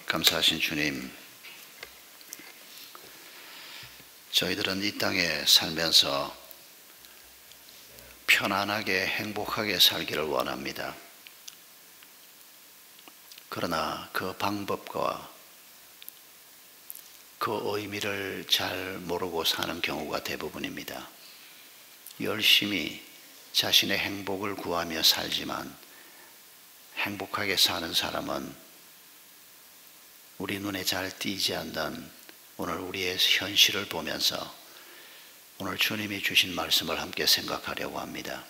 감사하신 주님, 저희들은 이 땅에 살면서 편안하게 행복하게 살기를 원합니다. 그러나 그 방법과 그 의미를 잘 모르고 사는 경우가 대부분입니다. 열심히 자신의 행복을 구하며 살지만 행복하게 사는 사람은 우리 눈에 잘 띄지 않는 오늘 우리의 현실을 보면서 오늘 주님이 주신 말씀을 함께 생각하려고 합니다.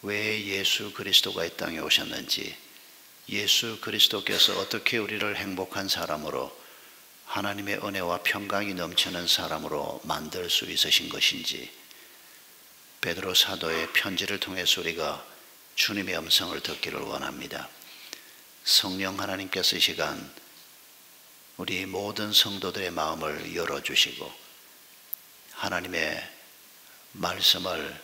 왜 예수 그리스도가 이 땅에 오셨는지, 예수 그리스도께서 어떻게 우리를 행복한 사람으로, 하나님의 은혜와 평강이 넘치는 사람으로 만들 수 있으신 것인지, 베드로 사도의 편지를 통해서 우리가 주님의 음성을 듣기를 원합니다. 성령 하나님께서 이 시간 우리 모든 성도들의 마음을 열어주시고 하나님의 말씀을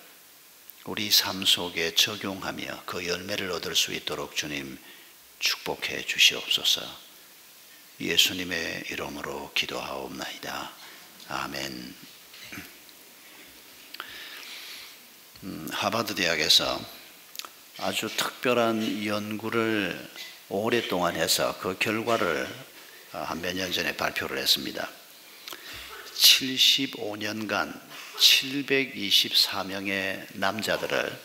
우리 삶 속에 적용하며 그 열매를 얻을 수 있도록 주님 축복해 주시옵소서. 예수님의 이름으로 기도하옵나이다. 아멘. 하버드 대학에서 아주 특별한 연구를 오랫동안 해서 그 결과를 한 몇 년 전에 발표를 했습니다. 75년간 724명의 남자들을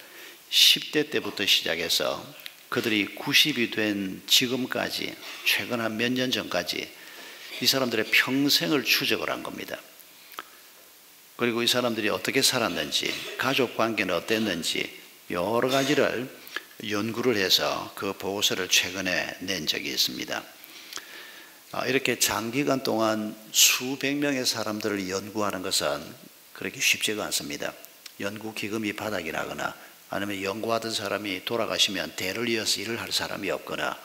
10대 때부터 시작해서 그들이 90이 된 지금까지, 최근 한 몇 년 전까지 이 사람들의 평생을 추적을 한 겁니다. 그리고 이 사람들이 어떻게 살았는지, 가족 관계는 어땠는지 여러 가지를 연구를 해서 그 보고서를 최근에 낸 적이 있습니다. 이렇게 장기간 동안 수백 명의 사람들을 연구하는 것은 그렇게 쉽지가 않습니다. 연구 기금이 바닥이 나거나 아니면 연구하던 사람이 돌아가시면 대를 이어서 일을 할 사람이 없거나,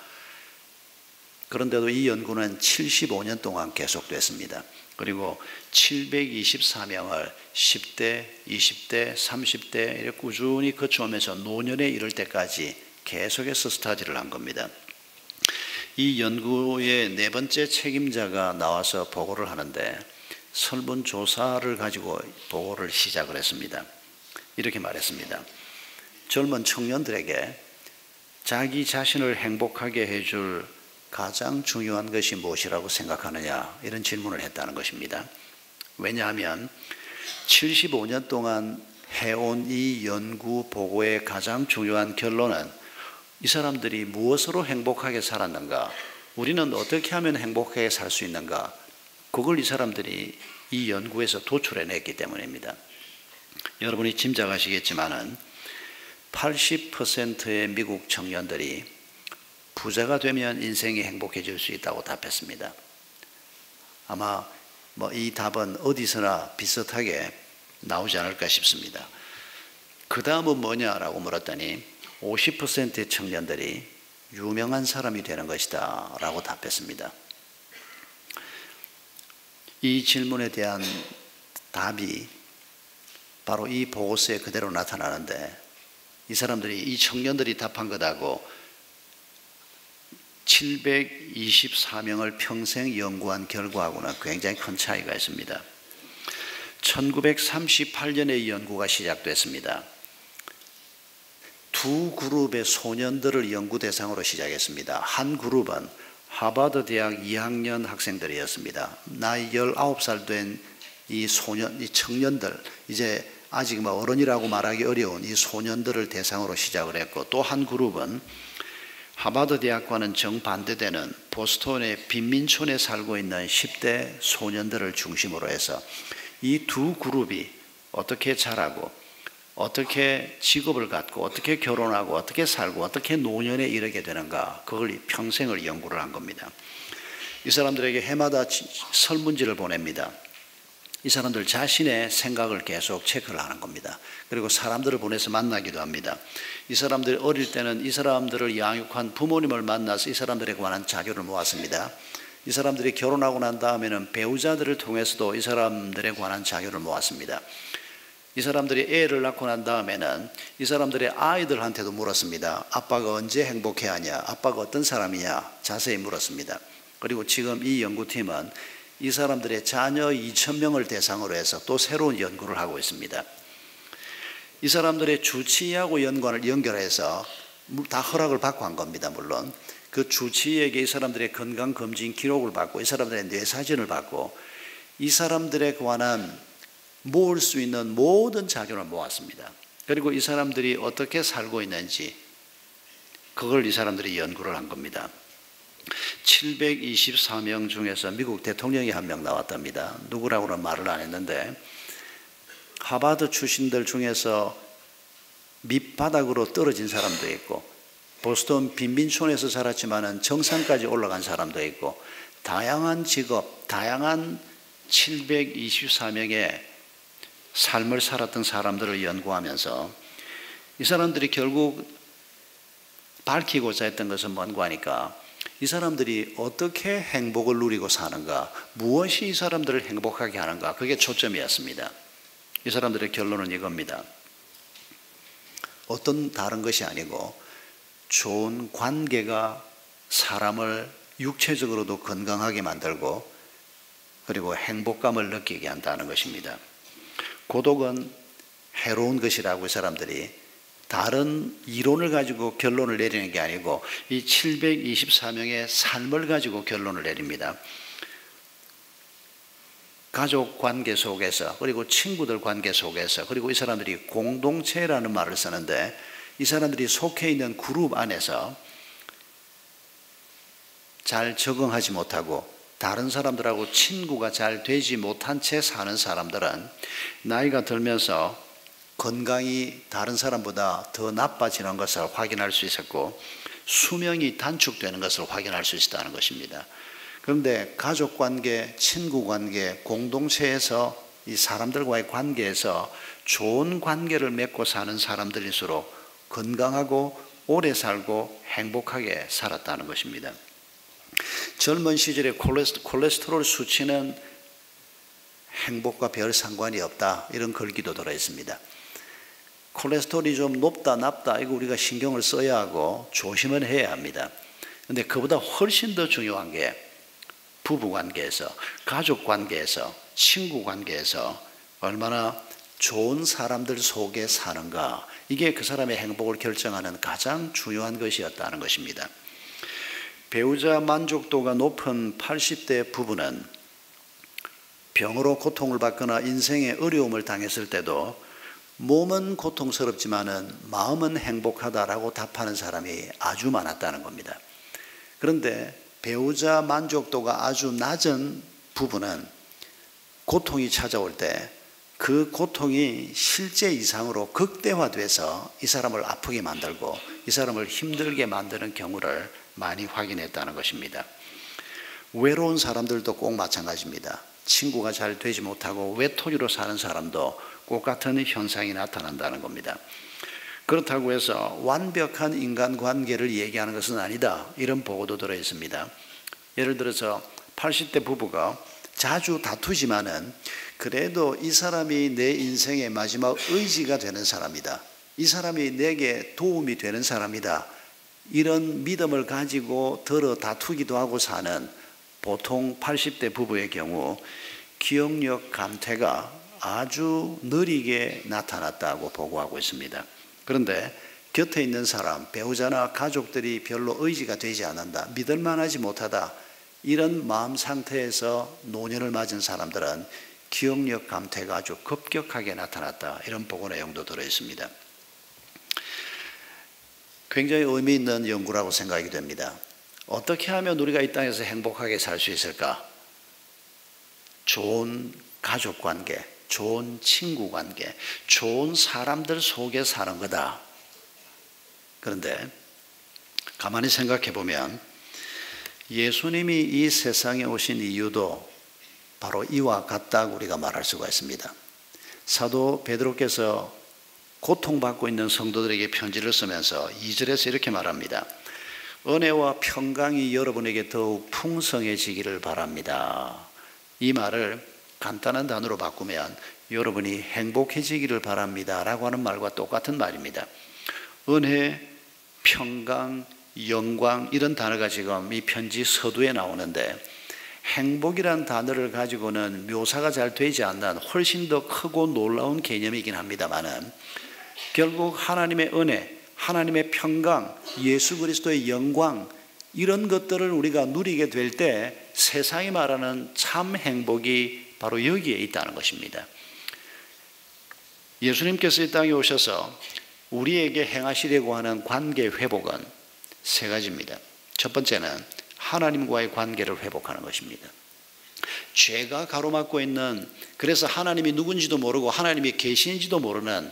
그런데도 이 연구는 75년 동안 계속됐습니다. 그리고 724명을 10대, 20대, 30대 이렇게 꾸준히 거쳐오면서 노년에 이를 때까지 계속해서 스터디를 한 겁니다. 이 연구의 네 번째 책임자가 나와서 보고를 하는데 설문조사를 가지고 보고를 시작을 했습니다. 이렇게 말했습니다. 젊은 청년들에게 자기 자신을 행복하게 해줄 가장 중요한 것이 무엇이라고 생각하느냐, 이런 질문을 했다는 것입니다. 왜냐하면 75년 동안 해온 이 연구 보고의 가장 중요한 결론은 이 사람들이 무엇으로 행복하게 살았는가, 우리는 어떻게 하면 행복하게 살 수 있는가, 그걸 이 사람들이 이 연구에서 도출해냈기 때문입니다. 여러분이 짐작하시겠지만은 80%의 미국 청년들이 부자가 되면 인생이 행복해질 수 있다고 답했습니다. 아마 이 답은 어디서나 비슷하게 나오지 않을까 싶습니다. 그 다음은 뭐냐라고 물었더니 50%의 청년들이 유명한 사람이 되는 것이다 라고 답했습니다. 이 질문에 대한 답이 바로 이 보고서에 그대로 나타나는데, 이 청년들이 답한 것하고 724명을 평생 연구한 결과하고는 굉장히 큰 차이가 있습니다. 1938년에 이 연구가 시작됐습니다. 두 그룹의 소년들을 연구 대상으로 시작했습니다. 한 그룹은 하버드 대학 2학년 학생들이었습니다. 나이 19살 된 이 청년들, 이제 아직 어른이라고 말하기 어려운 이 소년들을 대상으로 시작을 했고, 또 한 그룹은 하버드 대학과는 정반대되는 보스턴의 빈민촌에 살고 있는 10대 소년들을 중심으로 해서 이 두 그룹이 어떻게 자라고, 어떻게 직업을 갖고, 어떻게 결혼하고, 어떻게 살고, 어떻게 노년에 이르게 되는가, 그걸 평생을 연구를 한 겁니다. 이 사람들에게 해마다 설문지를 보냅니다. 이 사람들 자신의 생각을 계속 체크를 하는 겁니다. 그리고 사람들을 보내서 만나기도 합니다. 이 사람들이 어릴 때는 이 사람들을 양육한 부모님을 만나서 이 사람들에 관한 자료를 모았습니다. 이 사람들이 결혼하고 난 다음에는 배우자들을 통해서도 이 사람들에 관한 자료를 모았습니다. 이 사람들이 애를 낳고 난 다음에는 이 사람들의 아이들한테도 물었습니다. 아빠가 언제 행복해하냐, 아빠가 어떤 사람이냐 자세히 물었습니다. 그리고 지금 이 연구팀은 이 사람들의 자녀 2,000명을 대상으로 해서 또 새로운 연구를 하고 있습니다. 이 사람들의 주치의하고 연결해서 다 허락을 받고 한 겁니다. 물론 그 주치의에게 이 사람들의 건강검진 기록을 받고 이 사람들의 뇌사진을 받고 이 사람들에 관한 모을 수 있는 모든 자료를 모았습니다. 그리고 이 사람들이 어떻게 살고 있는지 그걸 이 사람들이 연구를 한 겁니다. 724명 중에서 미국 대통령이 한 명 나왔답니다. 누구라고는 말을 안 했는데 하버드 출신들 중에서 밑바닥으로 떨어진 사람도 있고 보스턴 빈민촌에서 자랐지만은 정상까지 올라간 사람도 있고 다양한 직업, 다양한 724명의 삶을 살았던 사람들을 연구하면서 이 사람들이 결국 밝히고자 했던 것은 뭔가 하니까 이 사람들이 어떻게 행복을 누리고 사는가, 무엇이 이 사람들을 행복하게 하는가, 그게 초점이었습니다. 이 사람들의 결론은 이겁니다. 어떤 다른 것이 아니고 좋은 관계가 사람을 육체적으로도 건강하게 만들고 그리고 행복감을 느끼게 한다는 것입니다. 고독은 해로운 것이라고 이 사람들이 다른 이론을 가지고 결론을 내리는 게 아니고 이 724명의 삶을 가지고 결론을 내립니다. 가족 관계 속에서 그리고 친구들 관계 속에서 그리고 이 사람들이 공동체라는 말을 쓰는데 이 사람들이 속해 있는 그룹 안에서 잘 적응하지 못하고 다른 사람들하고 친구가 잘 되지 못한 채 사는 사람들은 나이가 들면서 건강이 다른 사람보다 더 나빠지는 것을 확인할 수 있었고 수명이 단축되는 것을 확인할 수 있었다는 것입니다. 그런데 가족관계, 친구관계, 공동체에서 이 사람들과의 관계에서 좋은 관계를 맺고 사는 사람들일수록 건강하고 오래 살고 행복하게 살았다는 것입니다. 젊은 시절에 콜레스테롤 수치는 행복과 별 상관이 없다, 이런 글귀도 들어있습니다. 콜레스테롤이 좀 높다 낮다 이거 우리가 신경을 써야 하고 조심을 해야 합니다. 그런데 그보다 훨씬 더 중요한 게 부부관계에서, 가족관계에서, 친구관계에서 얼마나 좋은 사람들 속에 사는가, 이게 그 사람의 행복을 결정하는 가장 중요한 것이었다는 것입니다. 배우자 만족도가 높은 80대 부부는 병으로 고통을 받거나 인생의 어려움을 당했을 때도 몸은 고통스럽지만은 마음은 행복하다라고 답하는 사람이 아주 많았다는 겁니다. 그런데 배우자 만족도가 아주 낮은 부부는 고통이 찾아올 때 그 고통이 실제 이상으로 극대화돼서 이 사람을 아프게 만들고 이 사람을 힘들게 만드는 경우를 많이 확인했다는 것입니다. 외로운 사람들도 꼭 마찬가지입니다. 친구가 잘 되지 못하고 외톨이로 사는 사람도 똑같은 현상이 나타난다는 겁니다. 그렇다고 해서 완벽한 인간관계를 얘기하는 것은 아니다, 이런 보고도 들어있습니다. 예를 들어서 80대 부부가 자주 다투지만은 그래도 이 사람이 내 인생의 마지막 의지가 되는 사람이다, 이 사람이 내게 도움이 되는 사람이다, 이런 믿음을 가지고 더러 다투기도 하고 사는 보통 80대 부부의 경우 기억력 감퇴가 아주 느리게 나타났다고 보고하고 있습니다. 그런데 곁에 있는 사람, 배우자나 가족들이 별로 의지가 되지 않는다, 믿을만하지 못하다, 이런 마음 상태에서 노년을 맞은 사람들은 기억력 감퇴가 아주 급격하게 나타났다, 이런 보고 내용도 들어있습니다. 굉장히 의미 있는 연구라고 생각이 됩니다. 어떻게 하면 우리가 이 땅에서 행복하게 살 수 있을까? 좋은 가족관계, 좋은 친구관계, 좋은 사람들 속에 사는 거다. 그런데 가만히 생각해 보면 예수님이 이 세상에 오신 이유도 바로 이와 같다고 우리가 말할 수가 있습니다. 사도 베드로께서 고통받고 있는 성도들에게 편지를 쓰면서 2절에서 이렇게 말합니다. 은혜와 평강이 여러분에게 더욱 풍성해지기를 바랍니다. 이 말을 간단한 단어로 바꾸면 여러분이 행복해지기를 바랍니다 라고 하는 말과 똑같은 말입니다. 은혜, 평강, 영광 이런 단어가 지금 이 편지 서두에 나오는데 행복이란 단어를 가지고는 묘사가 잘 되지 않는 훨씬 더 크고 놀라운 개념이긴 합니다만은 결국 하나님의 은혜, 하나님의 평강, 예수 그리스도의 영광 이런 것들을 우리가 누리게 될 때 세상이 말하는 참 행복이 바로 여기에 있다는 것입니다. 예수님께서 이 땅에 오셔서 우리에게 행하시려고 하는 관계 회복은 세 가지입니다. 첫 번째는 하나님과의 관계를 회복하는 것입니다. 죄가 가로막고 있는, 그래서 하나님이 누군지도 모르고 하나님이 계신지도 모르는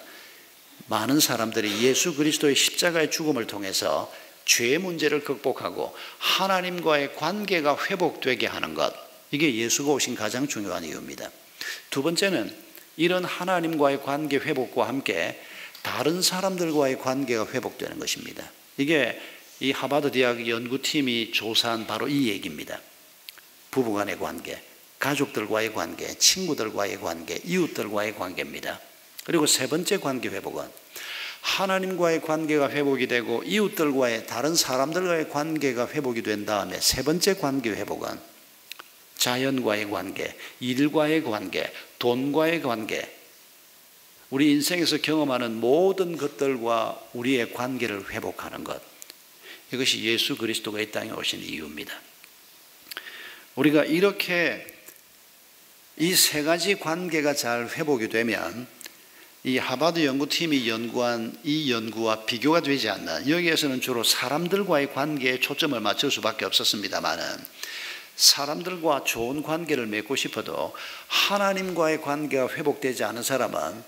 많은 사람들이 예수 그리스도의 십자가의 죽음을 통해서 죄의 문제를 극복하고 하나님과의 관계가 회복되게 하는 것, 이게 예수가 오신 가장 중요한 이유입니다. 두 번째는 이런 하나님과의 관계 회복과 함께 다른 사람들과의 관계가 회복되는 것입니다. 이게 이 하버드 대학 연구팀이 조사한 바로 이 얘기입니다. 부부간의 관계, 가족들과의 관계, 친구들과의 관계, 이웃들과의 관계입니다. 그리고 세 번째 관계 회복은 하나님과의 관계가 회복이 되고 이웃들과의, 다른 사람들과의 관계가 회복이 된 다음에 세 번째 관계 회복은 자연과의 관계, 일과의 관계, 돈과의 관계, 우리 인생에서 경험하는 모든 것들과 우리의 관계를 회복하는 것, 이것이 예수 그리스도가 이 땅에 오신 이유입니다. 우리가 이렇게 이 세 가지 관계가 잘 회복이 되면 이 하버드 연구팀이 연구한 이 연구와 비교가 되지 않는, 여기에서는 주로 사람들과의 관계에 초점을 맞출 수밖에 없었습니다마는 사람들과 좋은 관계를 맺고 싶어도 하나님과의 관계가 회복되지 않은 사람은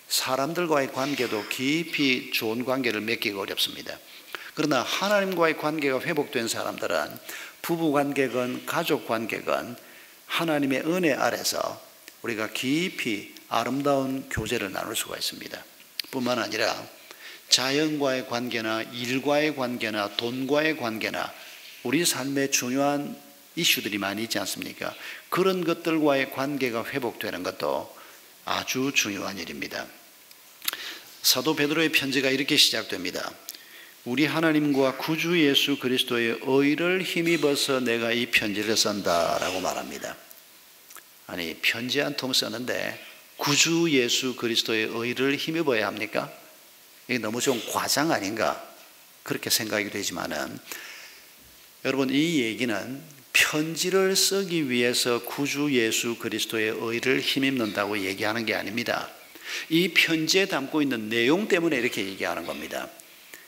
사람들과의 관계도 깊이 좋은 관계를 맺기가 어렵습니다. 그러나 하나님과의 관계가 회복된 사람들은 부부관계건 가족관계건 하나님의 은혜 아래서 우리가 깊이 아름다운 교제를 나눌 수가 있습니다. 뿐만 아니라 자연과의 관계나 일과의 관계나 돈과의 관계나 우리 삶에 중요한 이슈들이 많이 있지 않습니까? 그런 것들과의 관계가 회복되는 것도 아주 중요한 일입니다. 사도 베드로의 편지가 이렇게 시작됩니다. 우리 하나님과 구주 예수 그리스도의 의를 힘입어서 내가 이 편지를 쓴다라고 말합니다. 아니, 편지 한 통 쓰는데 구주 예수 그리스도의 의를 힘입어야 합니까? 이게 너무 좀 과장 아닌가? 그렇게 생각이 되지만은 여러분, 이 얘기는 편지를 쓰기 위해서 구주 예수 그리스도의 의를 힘입는다고 얘기하는 게 아닙니다. 이 편지에 담고 있는 내용 때문에 이렇게 얘기하는 겁니다.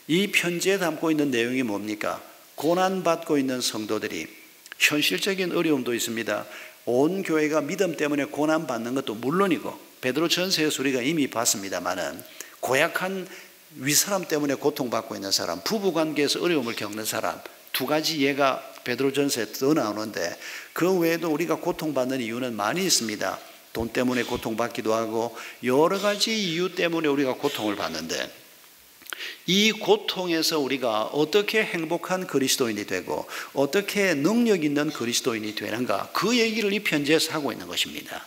이 편지에 담고 있는 내용이 뭡니까? 고난받고 있는 성도들이, 현실적인 어려움도 있습니다. 온 교회가 믿음 때문에 고난받는 것도 물론이고, 베드로 전서에서 우리가 이미 봤습니다마는 고약한 윗사람 때문에 고통받고 있는 사람, 부부관계에서 어려움을 겪는 사람, 두 가지 예가 베드로 전서에 더 나오는데 그 외에도 우리가 고통받는 이유는 많이 있습니다. 돈 때문에 고통받기도 하고 여러 가지 이유 때문에 우리가 고통을 받는데, 이 고통에서 우리가 어떻게 행복한 그리스도인이 되고 어떻게 능력 있는 그리스도인이 되는가, 그 얘기를 이 편지에서 하고 있는 것입니다.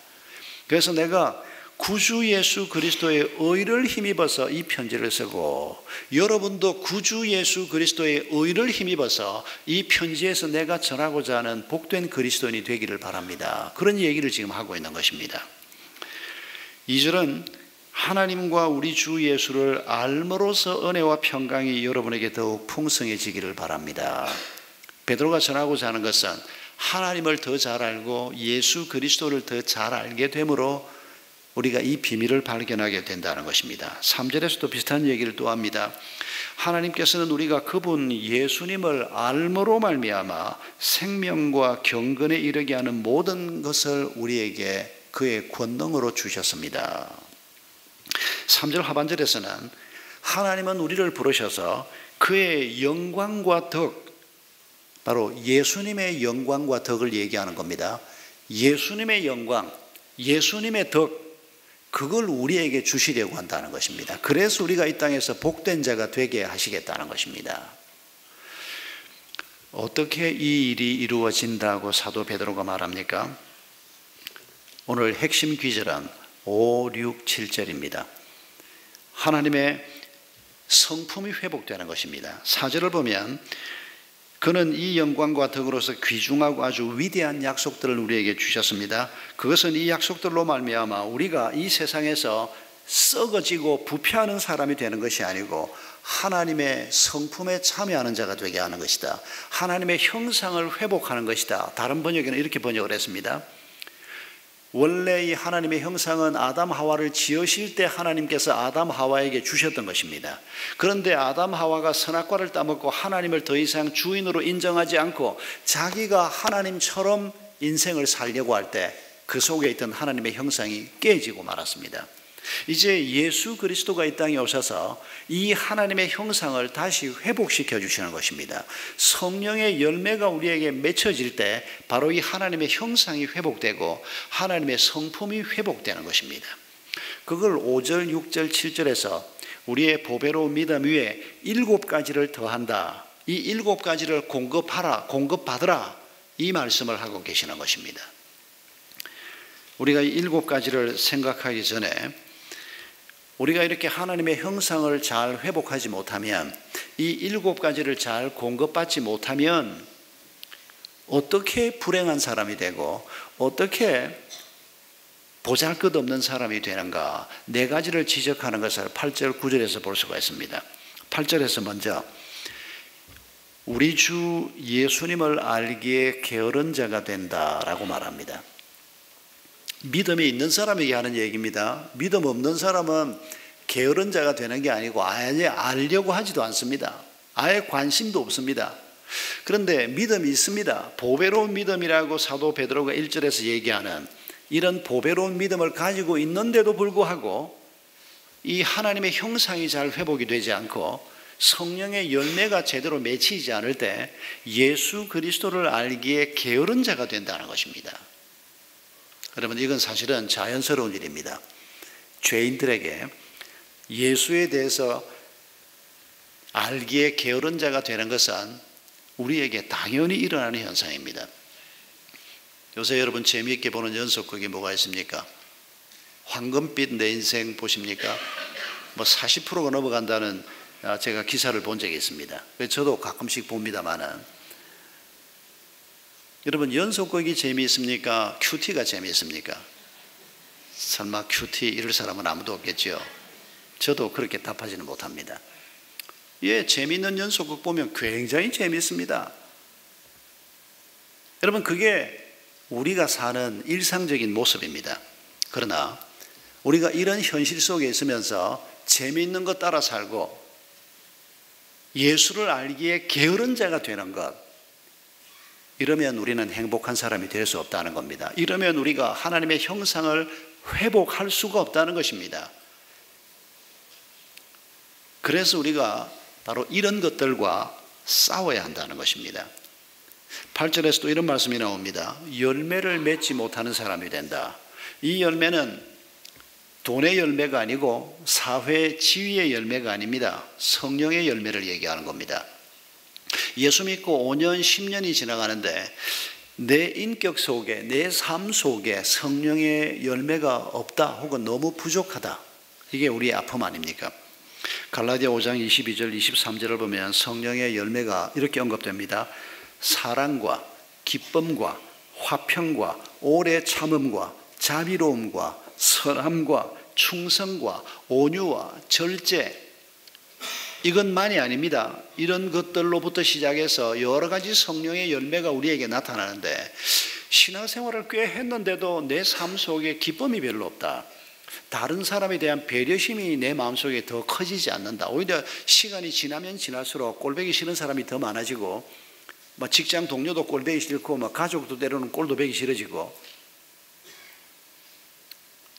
그래서 내가 구주 예수 그리스도의 의를 힘입어서 이 편지를 쓰고, 여러분도 구주 예수 그리스도의 의를 힘입어서 이 편지에서 내가 전하고자 하는 복된 그리스도인이 되기를 바랍니다. 그런 얘기를 지금 하고 있는 것입니다. 2절은 하나님과 우리 주 예수를 알므로써 은혜와 평강이 여러분에게 더욱 풍성해지기를 바랍니다. 베드로가 전하고자 하는 것은 하나님을 더 잘 알고 예수 그리스도를 더 잘 알게 되므로 우리가 이 비밀을 발견하게 된다는 것입니다. 3절에서도 비슷한 얘기를 또 합니다. 하나님께서는 우리가 그분 예수님을 알므로 말미암아 생명과 경건에 이르게 하는 모든 것을 우리에게 그의 권능으로 주셨습니다. 3절 하반절에서는 하나님은 우리를 부르셔서 그의 영광과 덕, 바로 예수님의 영광과 덕을 얘기하는 겁니다. 예수님의 영광, 예수님의 덕, 그걸 우리에게 주시려고 한다는 것입니다. 그래서 우리가 이 땅에서 복된 자가 되게 하시겠다는 것입니다. 어떻게 이 일이 이루어진다고 사도 베드로가 말합니까? 오늘 핵심 귀절은 5, 6, 7절입니다. 하나님의 성품이 회복되는 것입니다. 4절을 보면 그는 이 영광과 덕으로서 귀중하고 아주 위대한 약속들을 우리에게 주셨습니다. 그것은 이 약속들로 말미암아 우리가 이 세상에서 썩어지고 부패하는 사람이 되는 것이 아니고 하나님의 성품에 참여하는 자가 되게 하는 것이다. 하나님의 형상을 회복하는 것이다. 다른 번역에는 이렇게 번역을 했습니다. 원래 이 하나님의 형상은 아담 하와를 지으실 때 하나님께서 아담 하와에게 주셨던 것입니다. 그런데 아담 하와가 선악과를 따먹고 하나님을 더 이상 주인으로 인정하지 않고 자기가 하나님처럼 인생을 살려고 할 때 그 속에 있던 하나님의 형상이 깨지고 말았습니다. 이제 예수 그리스도가 이 땅에 오셔서 이 하나님의 형상을 다시 회복시켜 주시는 것입니다. 성령의 열매가 우리에게 맺혀질 때 바로 이 하나님의 형상이 회복되고 하나님의 성품이 회복되는 것입니다. 그걸 5절, 6절, 7절에서 우리의 보배로운 믿음 위에 7가지를 더한다. 이 7가지를 공급하라, 공급받으라, 이 말씀을 하고 계시는 것입니다. 우리가 이 7가지를 생각하기 전에 우리가 이렇게 하나님의 형상을 잘 회복하지 못하면, 이 7가지를 잘 공급받지 못하면 어떻게 불행한 사람이 되고 어떻게 보잘것없는 사람이 되는가, 4가지를 지적하는 것을 8절 9절에서 볼 수가 있습니다. 8절에서 먼저 우리 주 예수님을 알기에 게으른 자가 된다라고 말합니다. 믿음이 있는 사람에게 하는 얘기입니다. 믿음 없는 사람은 게으른 자가 되는 게 아니고 아예 알려고 하지도 않습니다. 아예 관심도 없습니다. 그런데 믿음이 있습니다. 보배로운 믿음이라고 사도 베드로가 1절에서 얘기하는 이런 보배로운 믿음을 가지고 있는데도 불구하고 이 하나님의 형상이 잘 회복이 되지 않고 성령의 열매가 제대로 맺히지 않을 때 예수 그리스도를 알기에 게으른 자가 된다는 것입니다. 여러분, 이건 사실은 자연스러운 일입니다. 죄인들에게 예수에 대해서 알기에 게으른 자가 되는 것은 우리에게 당연히 일어나는 현상입니다. 요새 여러분 재미있게 보는 연속극이 뭐가 있습니까? 황금빛 내 인생 보십니까? 뭐 40%가 넘어간다는 제가 기사를 본 적이 있습니다. 저도 가끔씩 봅니다만은, 여러분 연속극이 재미있습니까? 큐티가 재미있습니까? 설마 큐티 이럴 사람은 아무도 없겠죠. 저도 그렇게 답하지는 못합니다. 예, 재미있는 연속극 보면 굉장히 재미있습니다. 여러분, 그게 우리가 사는 일상적인 모습입니다. 그러나 우리가 이런 현실 속에 있으면서 재미있는 것 따라 살고 예수를 알기에 게으른 자가 되는 것, 이러면 우리는 행복한 사람이 될 수 없다는 겁니다. 이러면 우리가 하나님의 형상을 회복할 수가 없다는 것입니다. 그래서 우리가 바로 이런 것들과 싸워야 한다는 것입니다. 8절에서 또 이런 말씀이 나옵니다. 열매를 맺지 못하는 사람이 된다. 이 열매는 돈의 열매가 아니고 사회 지위의 열매가 아닙니다. 성령의 열매를 얘기하는 겁니다. 예수 믿고 5년, 10년이 지나가는데 내 인격 속에, 내 삶 속에 성령의 열매가 없다 혹은 너무 부족하다. 이게 우리의 아픔 아닙니까? 갈라디아 5장 22절, 23절을 보면 성령의 열매가 이렇게 언급됩니다. 사랑과 기쁨과 화평과 오래 참음과 자비로움과 선함과 충성과 온유와 절제, 이것만이 아닙니다. 이런 것들로부터 시작해서 여러 가지 성령의 열매가 우리에게 나타나는데 신앙생활을 꽤 했는데도 내 삶 속에 기쁨이 별로 없다. 다른 사람에 대한 배려심이 내 마음속에 더 커지지 않는다. 오히려 시간이 지나면 지날수록 꼴보기 싫은 사람이 더 많아지고, 직장 동료도 꼴보기 싫고, 가족도 때로는 꼴도 보기 싫어지고.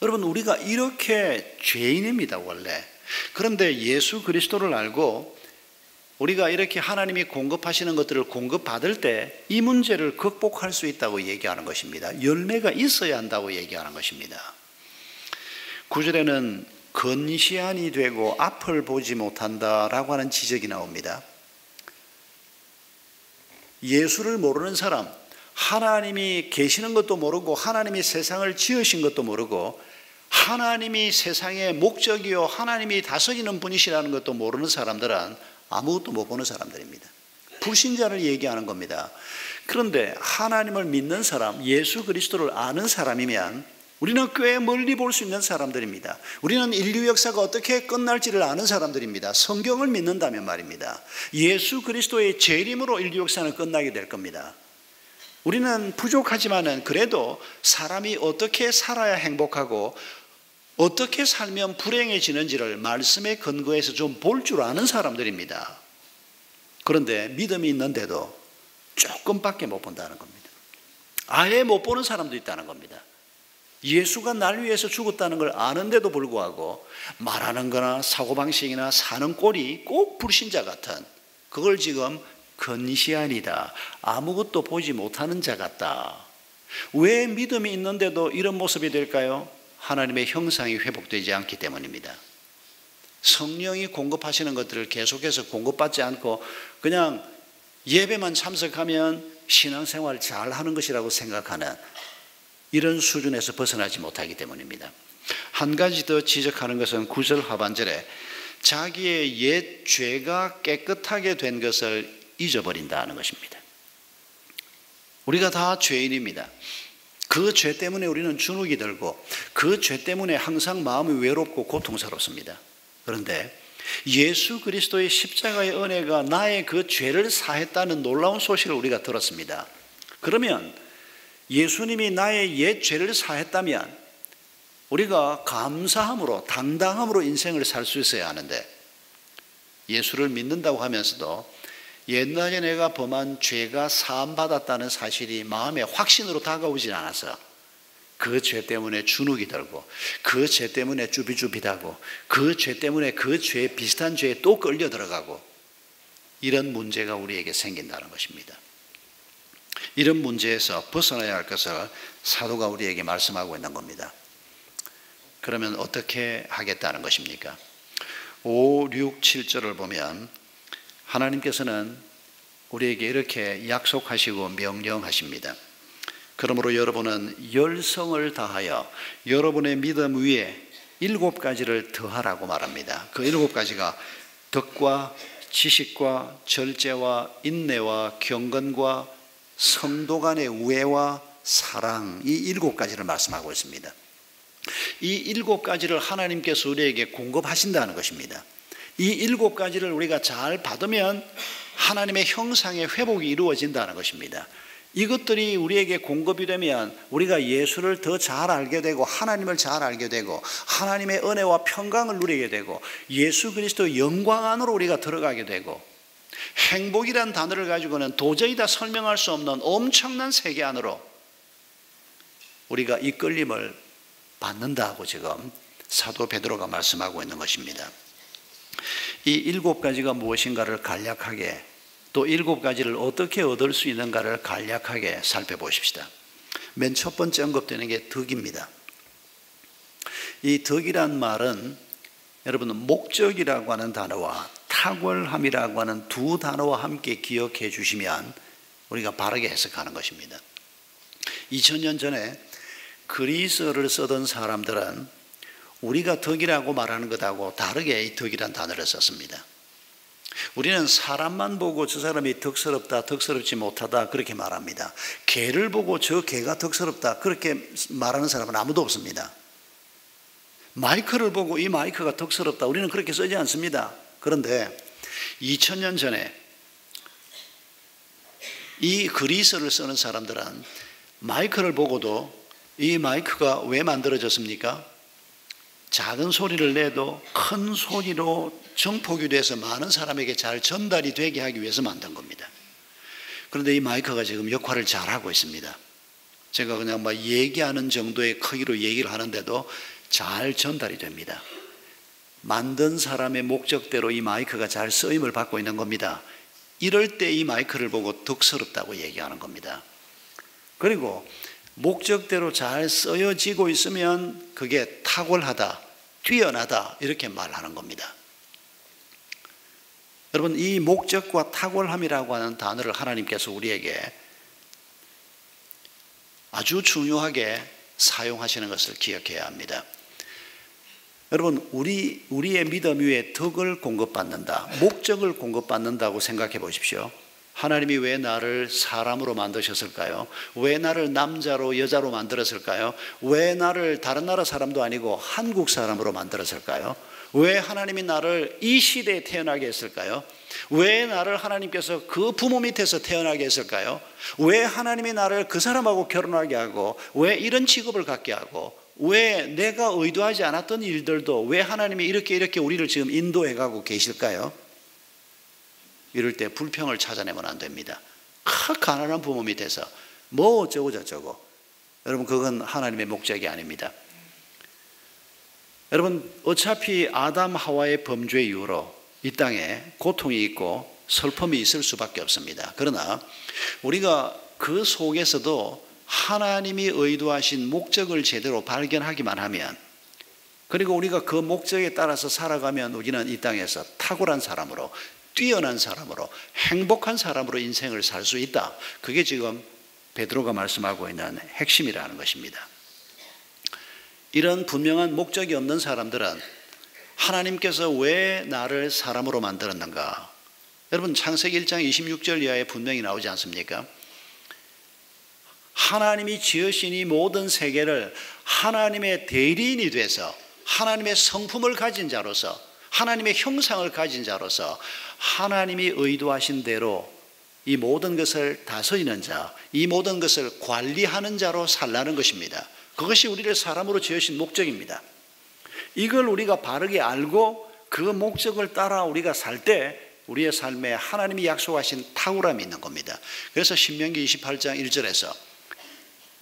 여러분, 우리가 이렇게 죄인입니다, 원래. 그런데 예수 그리스도를 알고 우리가 이렇게 하나님이 공급하시는 것들을 공급받을 때 이 문제를 극복할 수 있다고 얘기하는 것입니다. 열매가 있어야 한다고 얘기하는 것입니다. 9절에는 건시안이 되고 앞을 보지 못한다라고 하는 지적이 나옵니다. 예수를 모르는 사람, 하나님이 계시는 것도 모르고 하나님이 세상을 지으신 것도 모르고 하나님이 세상의 목적이요 하나님이 다스리는 분이시라는 것도 모르는 사람들은 아무것도 못 보는 사람들입니다. 불신자를 얘기하는 겁니다. 그런데 하나님을 믿는 사람, 예수 그리스도를 아는 사람이면 우리는 꽤 멀리 볼 수 있는 사람들입니다. 우리는 인류 역사가 어떻게 끝날지를 아는 사람들입니다. 성경을 믿는다면 말입니다. 예수 그리스도의 재림으로 인류 역사는 끝나게 될 겁니다. 우리는 부족하지만은 그래도 사람이 어떻게 살아야 행복하고 어떻게 살면 불행해지는지를 말씀에 근거해서 좀 볼 줄 아는 사람들입니다. 그런데 믿음이 있는데도 조금밖에 못 본다는 겁니다. 아예 못 보는 사람도 있다는 겁니다. 예수가 날 위해서 죽었다는 걸 아는데도 불구하고 말하는 거나 사고방식이나 사는 꼴이 꼭 불신자 같은, 그걸 지금 근시안이다, 아무것도 보지 못하는 자 같다. 왜 믿음이 있는데도 이런 모습이 될까요? 하나님의 형상이 회복되지 않기 때문입니다. 성령이 공급하시는 것들을 계속해서 공급받지 않고 그냥 예배만 참석하면 신앙생활 잘하는 것이라고 생각하는 이런 수준에서 벗어나지 못하기 때문입니다. 한 가지 더 지적하는 것은 9절 하반절에 자기의 옛 죄가 깨끗하게 된 것을 잊어버린다는 것입니다. 우리가 다 죄인입니다. 그 죄 때문에 우리는 주눅이 들고 그 죄 때문에 항상 마음이 외롭고 고통스럽습니다. 그런데 예수 그리스도의 십자가의 은혜가 나의 그 죄를 사했다는 놀라운 소식을 우리가 들었습니다. 그러면 예수님이 나의 옛 죄를 사했다면 우리가 감사함으로 당당함으로 인생을 살 수 있어야 하는데, 예수를 믿는다고 하면서도 옛날에 내가 범한 죄가 사함받았다는 사실이 마음에 확신으로 다가오진 않아서 그 죄 때문에 주눅이 들고 그 죄 때문에 쭈비쭈비하고 그 죄 때문에 그 죄 비슷한 죄에 또 끌려 들어가고, 이런 문제가 우리에게 생긴다는 것입니다. 이런 문제에서 벗어나야 할 것을 사도가 우리에게 말씀하고 있는 겁니다. 그러면 어떻게 하겠다는 것입니까? 5, 6, 7절을 보면 하나님께서는 우리에게 이렇게 약속하시고 명령하십니다. 그러므로 여러분은 열성을 다하여 여러분의 믿음 위에 7가지를 더하라고 말합니다. 그 7가지가 덕과 지식과 절제와 인내와 경건과 성도 간의 우애와 사랑, 이 7가지를 말씀하고 있습니다. 이 7가지를 하나님께서 우리에게 공급하신다는 것입니다. 이 7가지를 우리가 잘 받으면 하나님의 형상의 회복이 이루어진다는 것입니다. 이것들이 우리에게 공급이 되면 우리가 예수를 더 잘 알게 되고 하나님을 잘 알게 되고 하나님의 은혜와 평강을 누리게 되고 예수 그리스도의 영광 안으로 우리가 들어가게 되고, 행복이란 단어를 가지고는 도저히 다 설명할 수 없는 엄청난 세계 안으로 우리가 이끌림을 받는다고 지금 사도 베드로가 말씀하고 있는 것입니다. 이 7가지가 무엇인가를 간략하게, 또 7가지를 어떻게 얻을 수 있는가를 간략하게 살펴보십시다. 맨 첫 번째 언급되는 게 덕입니다. 이 덕이란 말은 여러분 목적이라고 하는 단어와 탁월함이라고 하는 두 단어와 함께 기억해 주시면 우리가 바르게 해석하는 것입니다. 2000년 전에 그리스어를 쓰던 사람들은 우리가 덕이라고 말하는 것하고 다르게 이 덕이란 단어를 썼습니다. 우리는 사람만 보고 저 사람이 덕스럽다, 덕스럽지 못하다 그렇게 말합니다. 개를 보고 저 개가 덕스럽다 그렇게 말하는 사람은 아무도 없습니다. 마이크를 보고 이 마이크가 덕스럽다 우리는 그렇게 쓰지 않습니다. 그런데 2000년 전에 이 그리스어를 쓰는 사람들은 마이크를 보고도 이 마이크가 왜 만들어졌습니까? 작은 소리를 내도 큰 소리로 정폭이 돼서 많은 사람에게 잘 전달이 되게 하기 위해서 만든 겁니다. 그런데 이 마이크가 지금 역할을 잘하고 있습니다. 제가 그냥 막 얘기하는 정도의 크기로 얘기를 하는데도 잘 전달이 됩니다. 만든 사람의 목적대로 이 마이크가 잘 쓰임을 받고 있는 겁니다. 이럴 때 이 마이크를 보고 덕스럽다고 얘기하는 겁니다. 그리고 목적대로 잘 쓰여지고 있으면 그게 탁월하다, 뛰어나다 이렇게 말하는 겁니다. 여러분, 이 목적과 탁월함이라고 하는 단어를 하나님께서 우리에게 아주 중요하게 사용하시는 것을 기억해야 합니다. 여러분, 우리의 믿음 위에 덕을 공급받는다, 목적을 공급받는다고 생각해 보십시오. 하나님이 왜 나를 사람으로 만드셨을까요? 왜 나를 남자로 여자로 만들었을까요? 왜 나를 다른 나라 사람도 아니고 한국 사람으로 만들었을까요? 왜 하나님이 나를 이 시대에 태어나게 했을까요? 왜 나를 하나님께서 그 부모 밑에서 태어나게 했을까요? 왜 하나님이 나를 그 사람하고 결혼하게 하고, 왜 이런 직업을 갖게 하고, 왜 내가 의도하지 않았던 일들도 왜 하나님이 이렇게 우리를 지금 인도해 가고 계실까요? 이럴 때 불평을 찾아내면 안 됩니다. 가난한 부모 밑에서 뭐 어쩌고 저쩌고. 여러분, 그건 하나님의 목적이 아닙니다. 여러분, 어차피 아담 하와의 범죄 이후로 이 땅에 고통이 있고 슬픔이 있을 수밖에 없습니다. 그러나 우리가 그 속에서도 하나님이 의도하신 목적을 제대로 발견하기만 하면, 그리고 우리가 그 목적에 따라서 살아가면 우리는 이 땅에서 탁월한 사람으로, 뛰어난 사람으로, 행복한 사람으로 인생을 살 수 있다. 그게 지금 베드로가 말씀하고 있는 핵심이라는 것입니다. 이런 분명한 목적이 없는 사람들은 하나님께서 왜 나를 사람으로 만들었는가? 여러분, 창세기 1장 26절 이하에 분명히 나오지 않습니까? 하나님이 지으신 이 모든 세계를 하나님의 대리인이 돼서 하나님의 성품을 가진 자로서, 하나님의 형상을 가진 자로서 하나님이 의도하신 대로 이 모든 것을 다스리는 자, 이 모든 것을 관리하는 자로 살라는 것입니다. 그것이 우리를 사람으로 지으신 목적입니다. 이걸 우리가 바르게 알고 그 목적을 따라 우리가 살 때 우리의 삶에 하나님이 약속하신 탁월함이 있는 겁니다. 그래서 신명기 28장 1절에서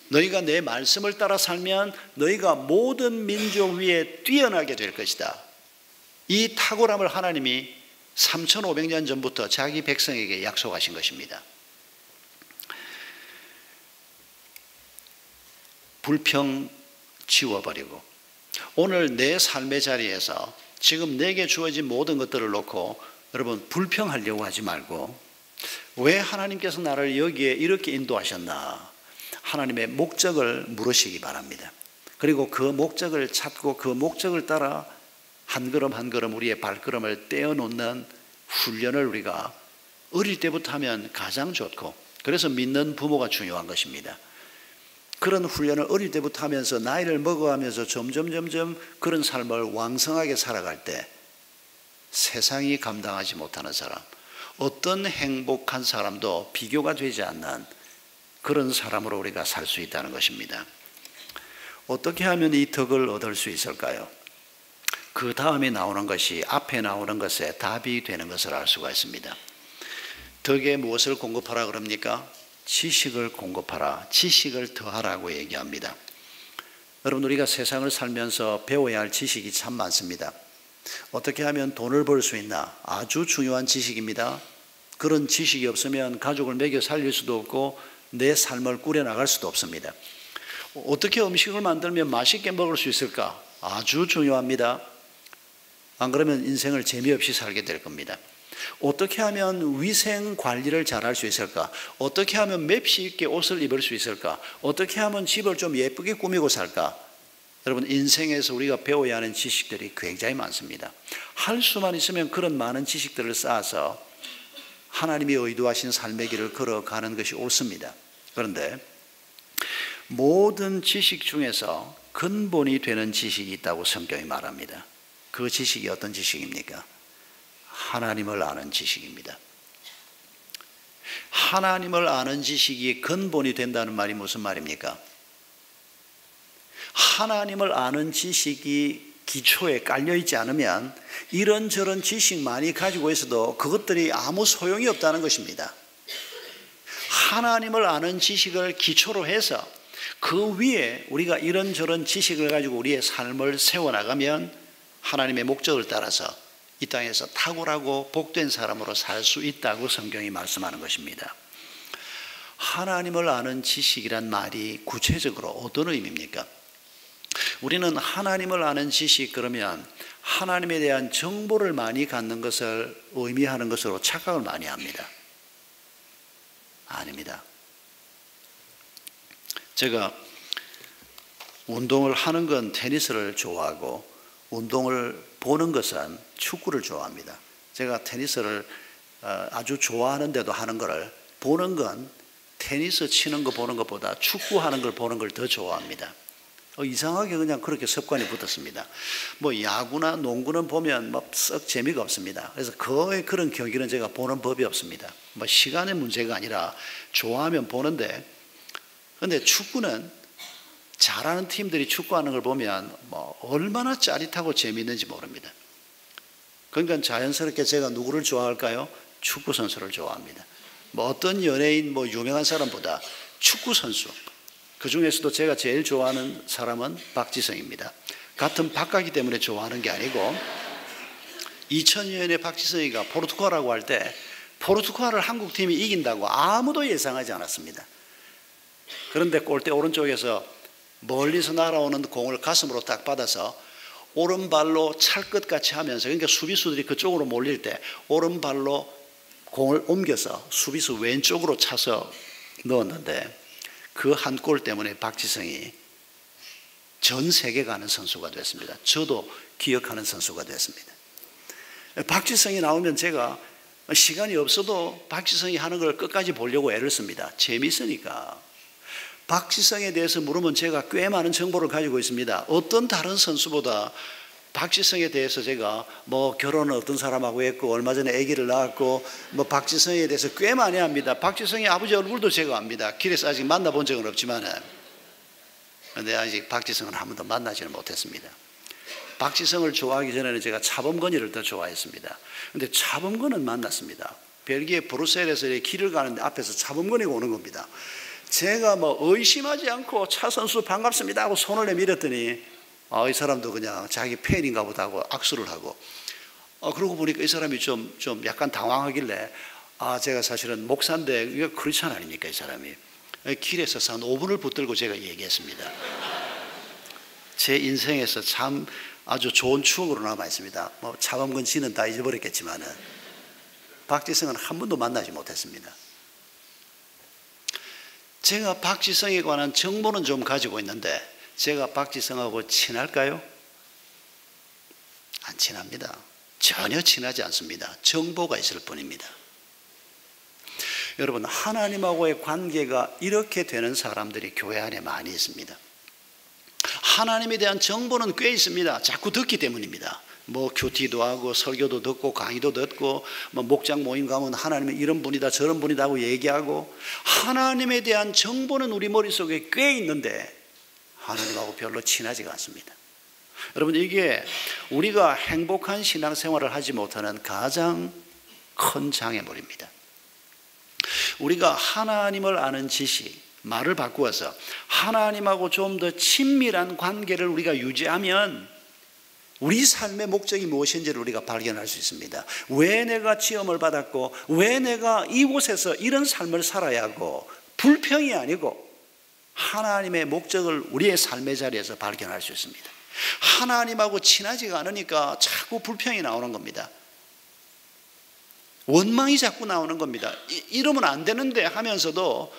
너희가 내 말씀을 따라 살면 너희가 모든 민족 위에 뛰어나게 될 것이다. 이 탁월함을 하나님이 3500년 전부터 자기 백성에게 약속하신 것입니다. 불평 지워버리고 오늘 내 삶의 자리에서 지금 내게 주어진 모든 것들을 놓고 여러분 불평하려고 하지 말고, 왜 하나님께서 나를 여기에 이렇게 인도하셨나? 하나님의 목적을 물으시기 바랍니다. 그리고 그 목적을 찾고 그 목적을 따라 한 걸음 한 걸음 우리의 발걸음을 떼어놓는 훈련을 우리가 어릴 때부터 하면 가장 좋고, 그래서 믿는 부모가 중요한 것입니다. 그런 훈련을 어릴 때부터 하면서 나이를 먹어가면서 점점 그런 삶을 왕성하게 살아갈 때 세상이 감당하지 못하는 사람, 어떤 행복한 사람도 비교가 되지 않는 그런 사람으로 우리가 살 수 있다는 것입니다. 어떻게 하면 이 덕을 얻을 수 있을까요? 그 다음에 나오는 것이 앞에 나오는 것에 답이 되는 것을 알 수가 있습니다. 덕에 무엇을 공급하라 그럽니까? 지식을 공급하라, 지식을 더하라고 얘기합니다. 여러분, 우리가 세상을 살면서 배워야 할 지식이 참 많습니다. 어떻게 하면 돈을 벌 수 있나? 아주 중요한 지식입니다. 그런 지식이 없으면 가족을 먹여 살릴 수도 없고 내 삶을 꾸려나갈 수도 없습니다. 어떻게 음식을 만들면 맛있게 먹을 수 있을까? 아주 중요합니다. 안 그러면 인생을 재미없이 살게 될 겁니다. 어떻게 하면 위생 관리를 잘할 수 있을까? 어떻게 하면 맵시 있게 옷을 입을 수 있을까? 어떻게 하면 집을 좀 예쁘게 꾸미고 살까? 여러분, 인생에서 우리가 배워야 하는 지식들이 굉장히 많습니다. 할 수만 있으면 그런 많은 지식들을 쌓아서 하나님이 의도하신 삶의 길을 걸어가는 것이 옳습니다. 그런데 모든 지식 중에서 근본이 되는 지식이 있다고 성경이 말합니다. 그 지식이 어떤 지식입니까? 하나님을 아는 지식입니다. 하나님을 아는 지식이 근본이 된다는 말이 무슨 말입니까? 하나님을 아는 지식이 기초에 깔려있지 않으면 이런저런 지식 많이 가지고 있어도 그것들이 아무 소용이 없다는 것입니다. 하나님을 아는 지식을 기초로 해서 그 위에 우리가 이런저런 지식을 가지고 우리의 삶을 세워나가면 하나님의 목적을 따라서 이 땅에서 탁월하고 복된 사람으로 살 수 있다고 성경이 말씀하는 것입니다. 하나님을 아는 지식이란 말이 구체적으로 어떤 의미입니까? 우리는 하나님을 아는 지식, 그러면 하나님에 대한 정보를 많이 갖는 것을 의미하는 것으로 착각을 많이 합니다. 아닙니다. 제가 운동을 하는 건 테니스를 좋아하고 운동을 보는 것은 축구를 좋아합니다. 제가 테니스를 아주 좋아하는데도 하는 거를 보는 건 테니스 치는 거 보는 것보다 축구하는 걸 보는 걸 더 좋아합니다. 이상하게 그냥 그렇게 습관이 붙었습니다. 뭐 야구나 농구는 보면 뭐 썩 재미가 없습니다. 그래서 거의 그런 경기는 제가 보는 법이 없습니다. 뭐 시간의 문제가 아니라 좋아하면 보는데, 근데 축구는 잘하는 팀들이 축구하는 걸 보면 뭐 얼마나 짜릿하고 재미있는지 모릅니다. 그러니까 자연스럽게 제가 누구를 좋아할까요? 축구 선수를 좋아합니다. 뭐 어떤 연예인, 뭐 유명한 사람보다 축구 선수, 그 중에서도 제가 제일 좋아하는 사람은 박지성입니다. 같은 박가기 때문에 좋아하는 게 아니고 2000년에 박지성이가 포르투갈하고 할 때 포르투갈을 한국팀이 이긴다고 아무도 예상하지 않았습니다. 그런데 골대 오른쪽에서 멀리서 날아오는 공을 가슴으로 딱 받아서 오른발로 찰것같이 하면서, 그러니까 수비수들이 그쪽으로 몰릴 때 오른발로 공을 옮겨서 수비수 왼쪽으로 차서 넣었는데, 그 한 골 때문에 박지성이 전 세계가 아는 선수가 됐습니다. 저도 기억하는 선수가 됐습니다. 박지성이 나오면 제가 시간이 없어도 박지성이 하는 걸 끝까지 보려고 애를 씁니다. 재미있으니까. 박지성에 대해서 물으면 제가 꽤 많은 정보를 가지고 있습니다. 어떤 다른 선수보다 박지성에 대해서 제가 뭐 결혼을 어떤 사람하고 했고 얼마 전에 아기를 낳았고 뭐 박지성에 대해서 꽤 많이 합니다. 박지성의 아버지 얼굴도 제가 압니다. 길에서 아직 만나본 적은 없지만은, 근데 아직 박지성은 한 번도 만나지는 못했습니다. 박지성을 좋아하기 전에는 제가 차범근이를 더 좋아했습니다. 근데 차범근은 만났습니다. 벨기에 브뤼셀에서 길을 가는데 앞에서 차범근이 오는 겁니다. 제가 뭐 의심하지 않고 차 선수 반갑습니다 하고 손을 내밀었더니 이 사람도 그냥 자기 팬인가 보다 하고 악수를 하고, 그러고 보니까 이 사람이 좀 약간 당황하길래, 제가 사실은 목사인데 이게 크리스찬 아닙니까 이 사람이. 길에서 한 5분을 붙들고 제가 얘기했습니다. 제 인생에서 참 아주 좋은 추억으로 남아 있습니다. 뭐 차범근 씨는 다 잊어버렸겠지만은 박지성은 한 번도 만나지 못했습니다. 제가 박지성에 관한 정보는 좀 가지고 있는데 제가 박지성하고 친할까요? 안 친합니다. 전혀 친하지 않습니다. 정보가 있을 뿐입니다. 여러분, 하나님하고의 관계가 이렇게 되는 사람들이 교회 안에 많이 있습니다. 하나님에 대한 정보는 꽤 있습니다. 자꾸 듣기 때문입니다. 뭐 큐티도 하고 설교도 듣고 강의도 듣고 뭐 목장 모임 가면 하나님은 이런 분이다 저런 분이다 하고 얘기하고, 하나님에 대한 정보는 우리 머릿속에 꽤 있는데 하나님하고 별로 친하지가 않습니다. 여러분, 이게 우리가 행복한 신앙생활을 하지 못하는 가장 큰 장애물입니다. 우리가 하나님을 아는 지식, 말을 바꾸어서 하나님하고 좀 더 친밀한 관계를 우리가 유지하면 우리 삶의 목적이 무엇인지를 우리가 발견할 수 있습니다. 왜 내가 지음을 받았고 왜 내가 이곳에서 이런 삶을 살아야 하고, 불평이 아니고 하나님의 목적을 우리의 삶의 자리에서 발견할 수 있습니다. 하나님하고 친하지가 않으니까 자꾸 불평이 나오는 겁니다. 원망이 자꾸 나오는 겁니다. 이러면 안 되는데 하면서도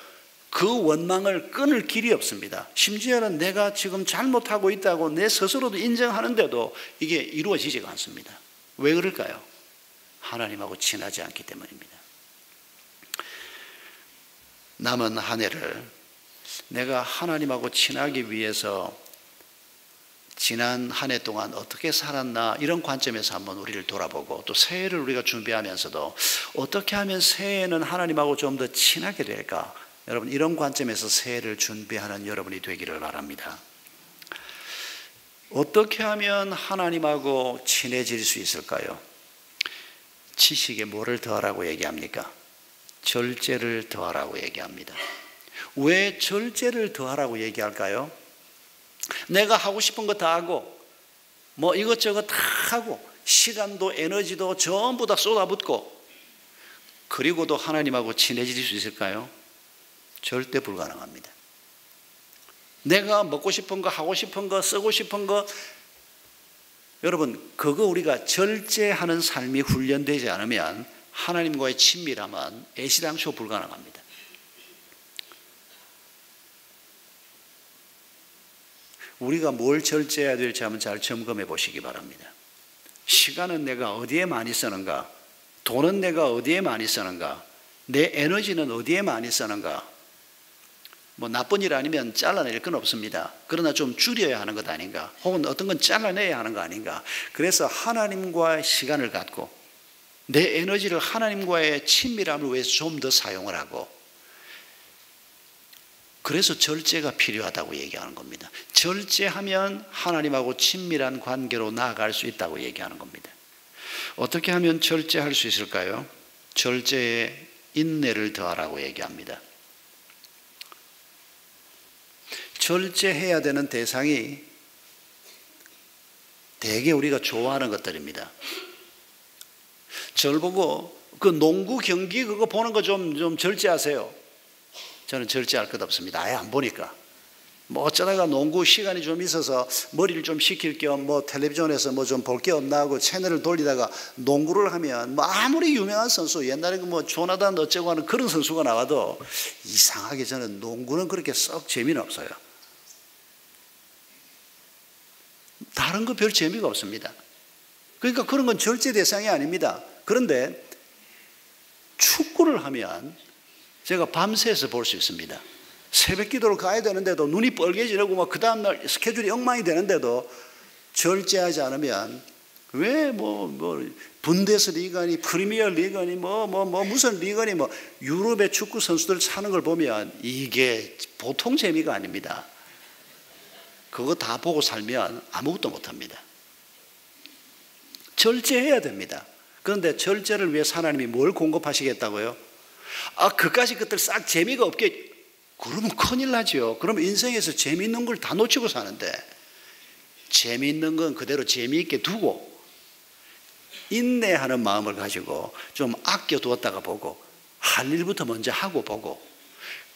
그 원망을 끊을 길이 없습니다. 심지어는 내가 지금 잘못하고 있다고 내 스스로도 인정하는데도 이게 이루어지지가 않습니다. 왜 그럴까요? 하나님하고 친하지 않기 때문입니다. 남은 한 해를 내가 하나님하고 친하기 위해서 지난 한 해 동안 어떻게 살았나, 이런 관점에서 한번 우리를 돌아보고, 또 새해를 우리가 준비하면서도 어떻게 하면 새해에는 하나님하고 좀 더 친하게 될까, 여러분 이런 관점에서 새해를 준비하는 여러분이 되기를 바랍니다. 어떻게 하면 하나님하고 친해질 수 있을까요? 지식에 뭐를 더하라고 얘기합니까? 절제를 더하라고 얘기합니다. 왜 절제를 더하라고 얘기할까요? 내가 하고 싶은 거 다 하고 뭐 이것저것 다 하고 시간도 에너지도 전부 다 쏟아붓고 그리고도 하나님하고 친해질 수 있을까요? 절대 불가능합니다. 내가 먹고 싶은 거, 하고 싶은 거, 쓰고 싶은 거, 여러분 그거 우리가 절제하는 삶이 훈련되지 않으면 하나님과의 친밀함은 애시당초 불가능합니다. 우리가 뭘 절제해야 될지 한번 잘 점검해 보시기 바랍니다. 시간은 내가 어디에 많이 쓰는가? 돈은 내가 어디에 많이 쓰는가? 내 에너지는 어디에 많이 쓰는가? 뭐 나쁜 일 아니면 잘라낼 건 없습니다. 그러나 좀 줄여야 하는 것 아닌가? 혹은 어떤 건 잘라내야 하는 거 아닌가? 그래서 하나님과의 시간을 갖고 내 에너지를 하나님과의 친밀함을 위해서 좀 더 사용을 하고, 그래서 절제가 필요하다고 얘기하는 겁니다. 절제하면 하나님하고 친밀한 관계로 나아갈 수 있다고 얘기하는 겁니다. 어떻게 하면 절제할 수 있을까요? 절제에 인내를 더하라고 얘기합니다. 절제해야 되는 대상이 대개 우리가 좋아하는 것들입니다. 저를 보고 그 농구 경기 그거 보는 거 좀 절제하세요. 저는 절제할 것 없습니다. 아예 안 보니까. 뭐 어쩌다가 농구 시간이 좀 있어서 머리를 좀 식힐 겸 뭐 텔레비전에서 뭐 좀 볼 게 없나 하고 채널을 돌리다가 농구를 하면 뭐 아무리 유명한 선수, 옛날에 뭐 조나단 어쩌고 하는 그런 선수가 나와도 이상하게 저는 농구는 그렇게 썩 재미는 없어요. 다른 거 별 재미가 없습니다. 그러니까 그런 건 절제 대상이 아닙니다. 그런데 축구를 하면 제가 밤새서 볼 수 있습니다. 새벽 기도를 가야 되는데도 눈이 뻘개지려고 막 그 다음날 스케줄이 엉망이 되는데도 절제하지 않으면 왜 분데스 리가니 프리미어 리가니 무슨 리가니 유럽의 축구 선수들 차는 걸 보면 이게 보통 재미가 아닙니다. 그거 다 보고 살면 아무것도 못합니다. 절제해야 됩니다. 그런데 절제를 위해서 하나님이 뭘 공급하시겠다고요? 그까지 것들 싹 재미가 없게, 그러면 큰일 나죠. 그러면 인생에서 재미있는 걸 다 놓치고 사는데, 재미있는 건 그대로 재미있게 두고 인내하는 마음을 가지고 좀 아껴두었다가 보고 할 일부터 먼저 하고 보고,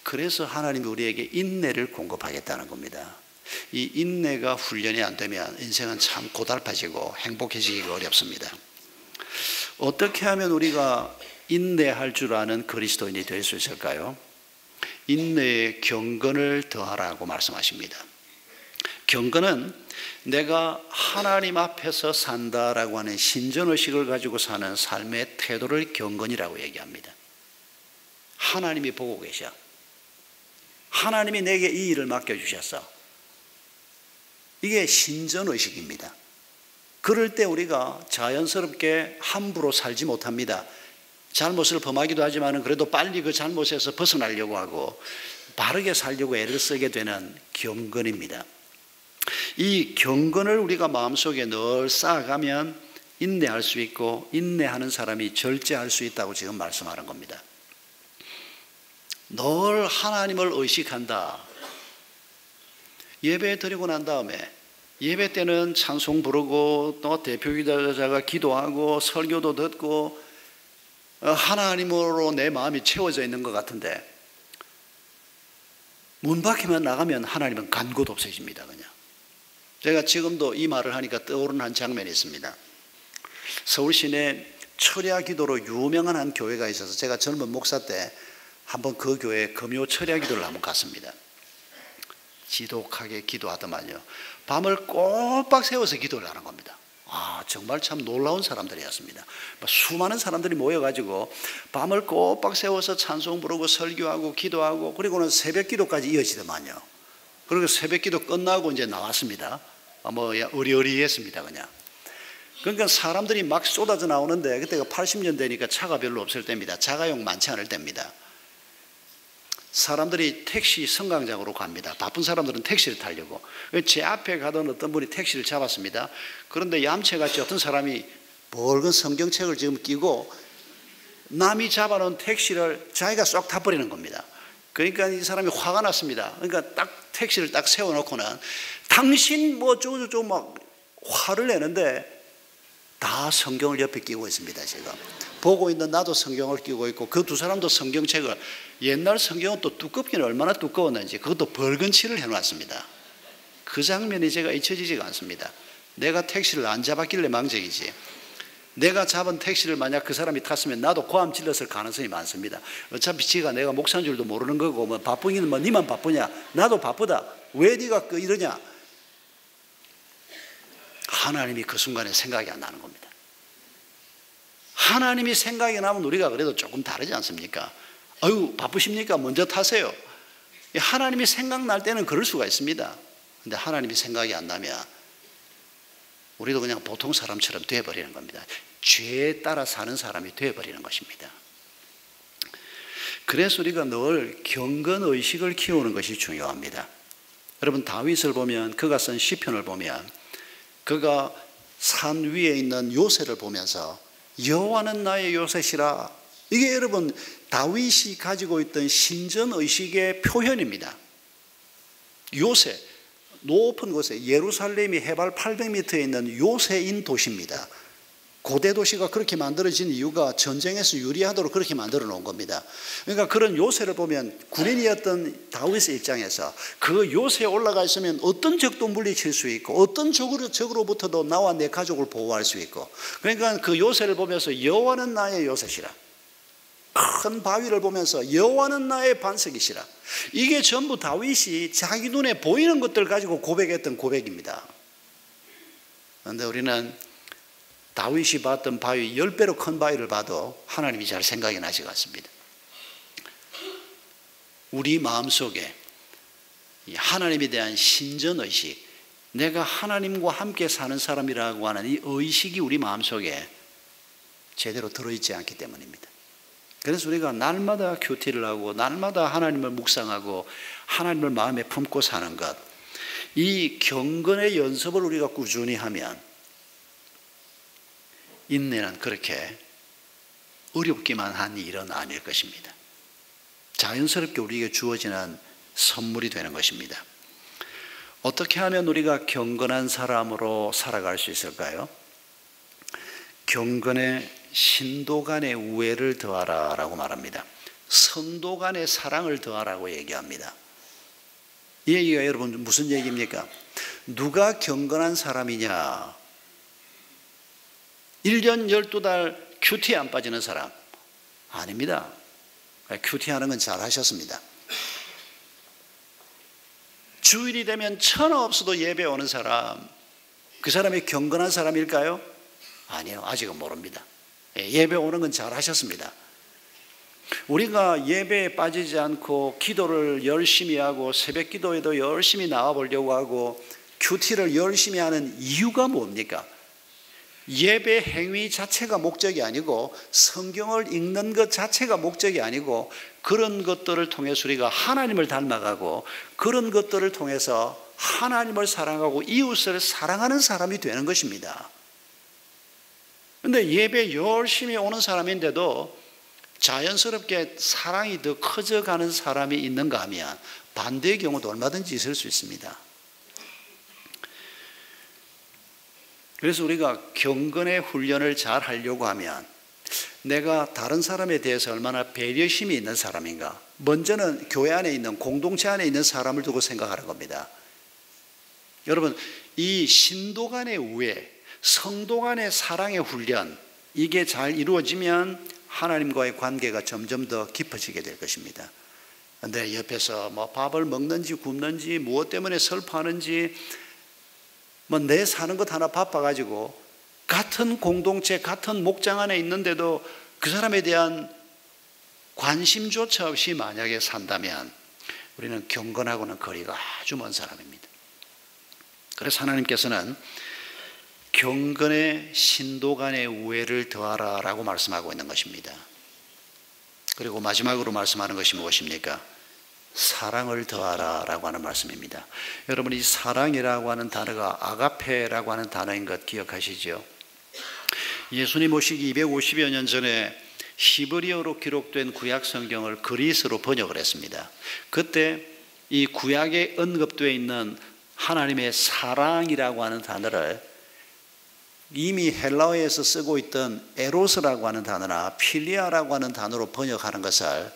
그래서 하나님이 우리에게 인내를 공급하겠다는 겁니다. 이 인내가 훈련이 안 되면 인생은 참 고달파지고 행복해지기가 어렵습니다. 어떻게 하면 우리가 인내할 줄 아는 그리스도인이 될 수 있을까요? 인내에 경건을 더하라고 말씀하십니다. 경건은 내가 하나님 앞에서 산다라고 하는 신전의식을 가지고 사는 삶의 태도를 경건이라고 얘기합니다. 하나님이 보고 계셔. 하나님이 내게 이 일을 맡겨주셨어. 이게 신전의식입니다. 그럴 때 우리가 자연스럽게 함부로 살지 못합니다. 잘못을 범하기도 하지만 그래도 빨리 그 잘못에서 벗어나려고 하고 바르게 살려고 애를 쓰게 되는 경건입니다. 이 경건을 우리가 마음속에 늘 쌓아가면 인내할 수 있고, 인내하는 사람이 절제할 수 있다고 지금 말씀하는 겁니다. 늘 하나님을 의식한다. 예배 드리고 난 다음에 예배 때는 찬송 부르고 또 대표기도자가 기도하고 설교도 듣고 하나님으로 내 마음이 채워져 있는 것 같은데, 문 밖에만 나가면 하나님은 간 곳 없어집니다. 그냥. 제가 지금도 이 말을 하니까 떠오르는 한 장면이 있습니다. 서울 시내 철야 기도로 유명한 한 교회가 있어서 제가 젊은 목사 때 한번 그 교회에 금요 철야 기도를 한번 갔습니다. 지독하게 기도하더만요. 밤을 꼬박 세워서 기도를 하는 겁니다. 정말 참 놀라운 사람들이었습니다. 수많은 사람들이 모여가지고 밤을 꼬박 세워서 찬송 부르고 설교하고 기도하고, 그리고는 새벽 기도까지 이어지더만요. 그리고 새벽 기도 끝나고 이제 나왔습니다. 의리의리했습니다. 그냥. 그러니까 사람들이 막 쏟아져 나오는데, 그때가 80년대니까 차가 별로 없을 때입니다. 자가용 많지 않을 때입니다. 사람들이 택시 승강장으로 갑니다. 바쁜 사람들은 택시를 타려고. 제 앞에 가던 어떤 분이 택시를 잡았습니다. 그런데 얌체같이 어떤 사람이 붉은 성경책을 지금 끼고 남이 잡아놓은 택시를 자기가 쏙 타버리는 겁니다. 그러니까 이 사람이 화가 났습니다. 그러니까 딱 택시를 딱 세워놓고는 당신 어쩌고저쩌고 막 화를 내는데, 다 성경을 옆에 끼고 있습니다. 제가 보고 있는 나도 성경을 끼고 있고 그 두 사람도 성경책을, 옛날 성경은 또 두껍기는 얼마나 두꺼웠는지 그것도 붉은 칠을 해놨습니다. 그 장면이 제가 잊혀지지가 않습니다. 내가 택시를 안 잡았길래 망정이지, 내가 잡은 택시를 만약 그 사람이 탔으면 나도 고함 질렀을 가능성이 많습니다. 어차피 지가 내가 목사인 줄도 모르는 거고, 바쁘기는 니만 바쁘냐, 나도 바쁘다, 왜 네가 이러냐, 하나님이 그 순간에 생각이 안 나는 겁니다. 하나님이 생각이 나면 우리가 그래도 조금 다르지 않습니까? 아유, 바쁘십니까? 먼저 타세요. 하나님이 생각날 때는 그럴 수가 있습니다. 근데 하나님이 생각이 안 나면 우리도 그냥 보통 사람처럼 되어버리는 겁니다. 죄에 따라 사는 사람이 되어버리는 것입니다. 그래서 우리가 늘 경건의식을 키우는 것이 중요합니다. 여러분, 다윗을 보면, 그가 쓴 시편을 보면, 그가 산 위에 있는 요새를 보면서 여호와는 나의 요새시라, 이게 여러분 다윗이 가지고 있던 신전의식의 표현입니다. 요새, 높은 곳에, 예루살렘이 해발 800m에 있는 요새인 도시입니다. 고대 도시가 그렇게 만들어진 이유가 전쟁에서 유리하도록 그렇게 만들어 놓은 겁니다. 그러니까 그런 요새를 보면 군인이었던 다윗의 입장에서 그 요새에 올라가 있으면 어떤 적도 물리칠 수 있고 어떤 적으로부터도 나와 내 가족을 보호할 수 있고, 그러니까 그 요새를 보면서 여호와는 나의 요새시라, 큰 바위를 보면서 여호와는 나의 반석이시라, 이게 전부 다윗이 자기 눈에 보이는 것들 가지고 고백했던 고백입니다. 그런데 우리는 다윗이 봤던 바위 10배로 큰 바위를 봐도 하나님이 잘 생각이 나지가 않습니다. 우리 마음속에 하나님에 대한 신전의식, 내가 하나님과 함께 사는 사람이라고 하는 이 의식이 우리 마음속에 제대로 들어있지 않기 때문입니다. 그래서 우리가 날마다 큐티를 하고 날마다 하나님을 묵상하고 하나님을 마음에 품고 사는 것, 이 경건의 연습을 우리가 꾸준히 하면 인내는 그렇게 어렵기만 한 일은 아닐 것입니다. 자연스럽게 우리에게 주어지는 선물이 되는 것입니다. 어떻게 하면 우리가 경건한 사람으로 살아갈 수 있을까요? 경건의 신도 간의 우애를 더하라 라고 말합니다. 성도 간의 사랑을 더하라고 얘기합니다. 이 얘기가 여러분 무슨 얘기입니까? 누가 경건한 사람이냐? 1년 12달 큐티에 안 빠지는 사람 아닙니다. 큐티하는 건 잘 하셨습니다. 주일이 되면 천하 없어도 예배 오는 사람, 그 사람이 경건한 사람일까요? 아니요, 아직은 모릅니다. 예배 오는 건 잘 하셨습니다. 우리가 예배에 빠지지 않고 기도를 열심히 하고 새벽 기도에도 열심히 나와 보려고 하고 큐티를 열심히 하는 이유가 뭡니까? 예배 행위 자체가 목적이 아니고 성경을 읽는 것 자체가 목적이 아니고 그런 것들을 통해서 우리가 하나님을 닮아가고 그런 것들을 통해서 하나님을 사랑하고 이웃을 사랑하는 사람이 되는 것입니다. 그런데 예배 열심히 오는 사람인데도 자연스럽게 사랑이 더 커져가는 사람이 있는가 하면 반대의 경우도 얼마든지 있을 수 있습니다. 그래서 우리가 경건의 훈련을 잘 하려고 하면 내가 다른 사람에 대해서 얼마나 배려심이 있는 사람인가, 먼저는 교회 안에 있는 공동체 안에 있는 사람을 두고 생각하는 겁니다. 여러분, 이 신도 간의 우애, 성도 간의 사랑의 훈련, 이게 잘 이루어지면 하나님과의 관계가 점점 더 깊어지게 될 것입니다. 그런데 옆에서 뭐 밥을 먹는지 굶는지 무엇 때문에 슬퍼하는지 뭐 내 사는 것 하나 바빠가지고 같은 공동체 같은 목장 안에 있는데도 그 사람에 대한 관심조차 없이 만약에 산다면 우리는 경건하고는 거리가 아주 먼 사람입니다. 그래서 하나님께서는 경건의 신도 간의 우애를 더하라 라고 말씀하고 있는 것입니다. 그리고 마지막으로 말씀하는 것이 무엇입니까? 사랑을 더하라 라고 하는 말씀입니다. 여러분, 이 사랑이라고 하는 단어가 아가페라고 하는 단어인 것 기억하시죠? 예수님 오시기 250여 년 전에 히브리어로 기록된 구약 성경을 그리스로 번역을 했습니다. 그때 이 구약에 언급되어 있는 하나님의 사랑이라고 하는 단어를 이미 헬라어에서 쓰고 있던 에로스라고 하는 단어나 필리아라고 하는 단어로 번역하는 것을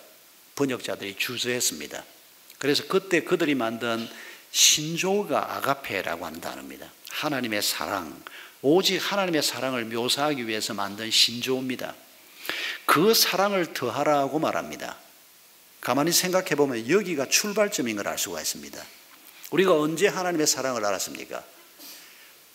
번역자들이 주저했습니다. 그래서 그때 그들이 만든 신조어가 아가페라고 하는 단어입니다. 하나님의 사랑, 오직 하나님의 사랑을 묘사하기 위해서 만든 신조어입니다. 그 사랑을 더하라고 말합니다. 가만히 생각해 보면 여기가 출발점인 걸 알 수가 있습니다. 우리가 언제 하나님의 사랑을 알았습니까?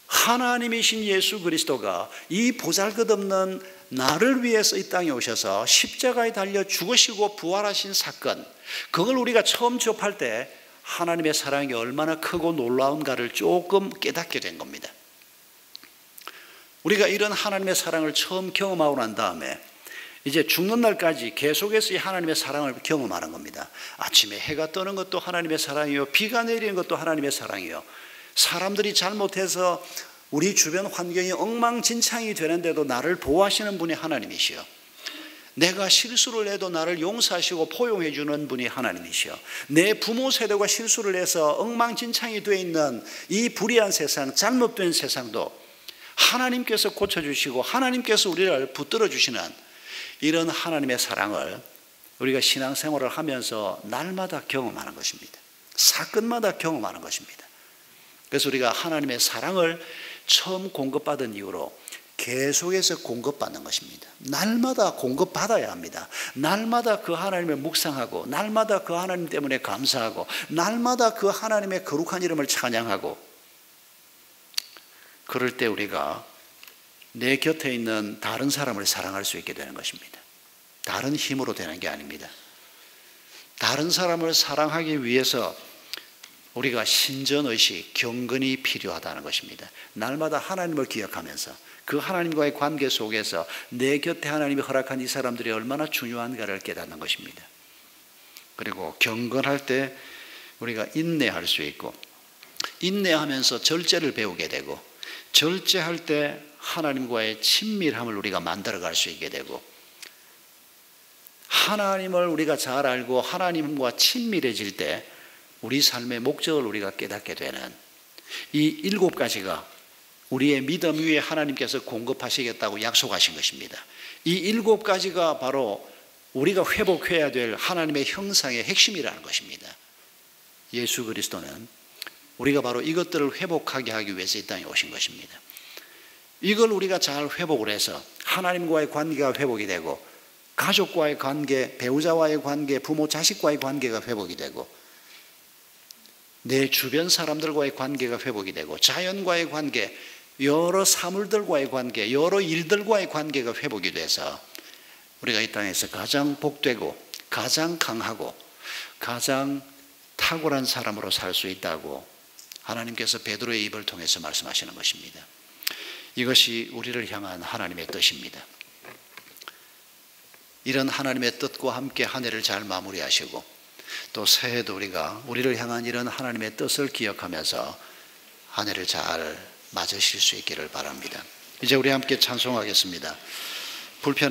하나님이신 예수 그리스도가 이 보잘것없는 나를 위해서 이 땅에 오셔서 십자가에 달려 죽으시고 부활하신 사건, 그걸 우리가 처음 접할 때 하나님의 사랑이 얼마나 크고 놀라운가를 조금 깨닫게 된 겁니다. 우리가 이런 하나님의 사랑을 처음 경험하고 난 다음에 이제 죽는 날까지 계속해서 이 하나님의 사랑을 경험하는 겁니다. 아침에 해가 뜨는 것도 하나님의 사랑이요, 비가 내리는 것도 하나님의 사랑이요, 사람들이 잘못해서 우리 주변 환경이 엉망진창이 되는데도 나를 보호하시는 분이 하나님이시요, 내가 실수를 해도 나를 용서하시고 포용해 주는 분이 하나님이시요, 내 부모 세대가 실수를 해서 엉망진창이 되어 있는 이 불의한 세상, 잘못된 세상도 하나님께서 고쳐주시고 하나님께서 우리를 붙들어 주시는 이런 하나님의 사랑을 우리가 신앙생활을 하면서 날마다 경험하는 것입니다. 사건마다 경험하는 것입니다. 그래서 우리가 하나님의 사랑을 처음 공급받은 이후로 계속해서 공급받는 것입니다. 날마다 공급받아야 합니다. 날마다 그 하나님을 묵상하고, 날마다 그 하나님 때문에 감사하고, 날마다 그 하나님의 거룩한 이름을 찬양하고, 그럴 때 우리가 내 곁에 있는 다른 사람을 사랑할 수 있게 되는 것입니다. 다른 힘으로 되는 게 아닙니다. 다른 사람을 사랑하기 위해서 우리가 신전의식, 경건이 필요하다는 것입니다. 날마다 하나님을 기억하면서 그 하나님과의 관계 속에서 내 곁에 하나님이 허락한 이 사람들이 얼마나 중요한가를 깨닫는 것입니다. 그리고 경건할 때 우리가 인내할 수 있고, 인내하면서 절제를 배우게 되고, 절제할 때 하나님과의 친밀함을 우리가 만들어갈 수 있게 되고, 하나님을 우리가 잘 알고 하나님과 친밀해질 때 우리 삶의 목적을 우리가 깨닫게 되는 이 7가지가 우리의 믿음 위에 하나님께서 공급하시겠다고 약속하신 것입니다. 이 7가지가 바로 우리가 회복해야 될 하나님의 형상의 핵심이라는 것입니다. 예수 그리스도는 우리가 바로 이것들을 회복하게 하기 위해서 이 땅에 오신 것입니다. 이걸 우리가 잘 회복을 해서 하나님과의 관계가 회복이 되고, 가족과의 관계, 배우자와의 관계, 부모 자식과의 관계가 회복이 되고, 내 주변 사람들과의 관계가 회복이 되고, 자연과의 관계, 여러 사물들과의 관계, 여러 일들과의 관계가 회복이 돼서 우리가 이 땅에서 가장 복되고 가장 강하고 가장 탁월한 사람으로 살 수 있다고 하나님께서 베드로의 입을 통해서 말씀하시는 것입니다. 이것이 우리를 향한 하나님의 뜻입니다. 이런 하나님의 뜻과 함께 한 해를 잘 마무리하시고, 또 새해도 우리가 우리를 향한 이런 하나님의 뜻을 기억하면서 한 해를 잘 맞으실 수 있기를 바랍니다. 이제 우리 함께 찬송하겠습니다. 불편한